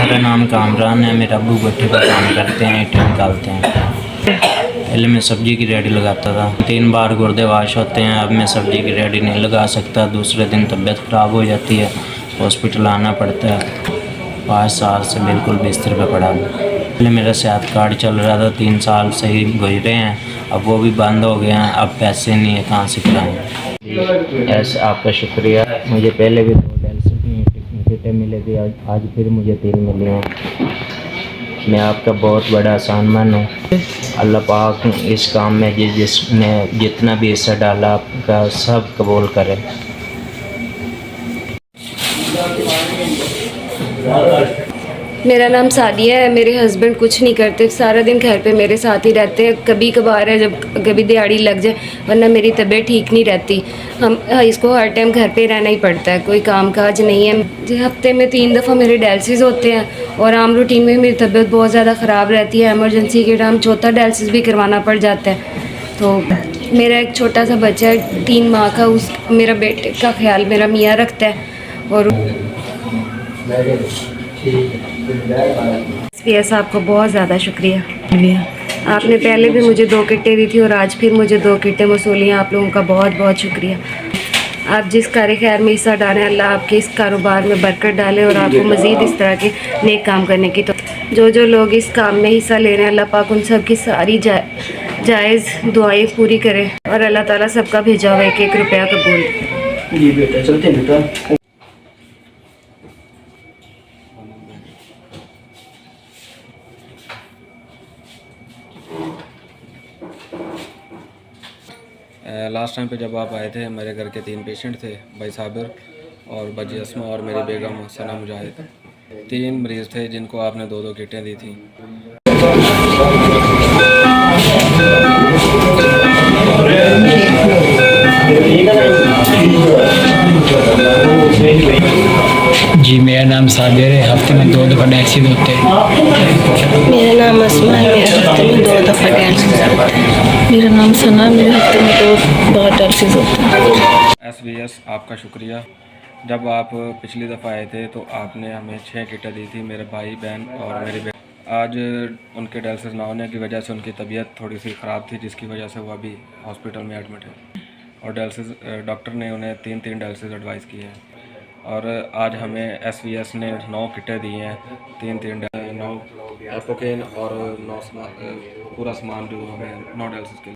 मेरा नाम कामरान है। मेरे अब्बू भट्टे पर काम करते हैं, ईंटें निकालते हैं। पहले मैं सब्ज़ी की रेडी लगाता था। 3 बार गुर्दे वाश होते हैं। अब मैं सब्ज़ी की रेडी नहीं लगा सकता। दूसरे दिन तबीयत ख़राब हो जाती है, हॉस्पिटल आना पड़ता है। 5 साल से बिल्कुल बिस्तर पे पड़ा हूँ। पहले मेरा सेहत कार्ड चल रहा था, 3 साल सही गुजरे हैं, अब वो भी बंद हो गए हैं। अब पैसे नहीं है, कहाँ से कराएँ। ऐसे आपका शुक्रिया। मुझे पहले भी 2 टिकटें मिली थी, आज फिर मुझे 3 मिली हैं। मैं आपका बहुत बड़ा आसानमंद हूँ। अल्लाह पाक इस काम में जिसने जितना भी हिस्सा डाला आपका सब कबूल करे। मेरा नाम सादिया है। मेरे हस्बैंड कुछ नहीं करते, सारा दिन घर पे मेरे साथ ही रहते हैं। कभी कभार है जब कभी दिहाड़ी लग जाए, वरना मेरी तबीयत ठीक नहीं रहती। इसको हर टाइम घर पे रहना ही पड़ता है, कोई काम काज नहीं है। हफ्ते में 3 दफ़ा मेरे डायलिसिस होते हैं और आम रूटीन में मेरी तबीयत बहुत ज़्यादा ख़राब रहती है। एमरजेंसी के टाइम चौथा डायलिसिस भी करवाना पड़ जाता है। तो मेरा एक छोटा सा बच्चा है 3 माह का, उस मेरा बेटे का ख्याल मेरा मियाँ रखता है। और PS आपको बहुत ज़्यादा शुक्रिया। आपने पहले भी मुझे 2 किटें दी थी और आज फिर मुझे 2 किटें मौसूली हैं। आप लोगों का बहुत बहुत शुक्रिया। आप जिस कार्य खैर में हिस्सा डालें, अल्लाह आपके इस कारोबार में बरकत डाले और आपको मज़ीद इस तरह के नेक काम करने की। तो जो लोग इस काम में हिस्सा ले रहे हैं, अल्लाह पाक उन सब की सारी जायज़ दुआएं पूरी करे और अल्लाह ताला सबका भेजा हुआ 1-1 रुपया कबूल। जी बेटा, चलते हैं बेटा। लास्ट टाइम पे जब आप आए थे, मेरे घर के 3 पेशेंट थे, भाई साबिर और बजी अस्मा और मेरी बेगम सना मुजाहिद। 3 मरीज़ थे जिनको आपने 2-2 किटें दी थी। जी, मेरा नाम साबिर है। हफ्ते में 2 दफ़ा डायलिसिस होते हैं। मेरा नाम अस्मा है। मेरे हफ्ते में 2 दफ़ा डायलिसिस होता है। मेरा नाम सना है। मेरे हफ्ते में 2 बार डायलिसिस होता है। SVS आपका शुक्रिया। जब आप पिछली दफ़ा आए थे तो आपने हमें 6 किटें दी थी, मेरे भाई बहन और मेरी बहन। आज उनके डायलिसिस ना होने की वजह से उनकी तबीयत थोड़ी सी ख़राब थी, जिसकी वजह से वो अभी हॉस्पिटल में एडमिट है और डायलिसिस डॉक्टर ने उन्हें 3-3 डायलिसिस एडवाइस की है। और आज हमें SVS ने 9 किटें दी हैं, 3-3 9 एपोकेन और 9 पूरा सामान जो हमें 9 डायलिसिस के लिए।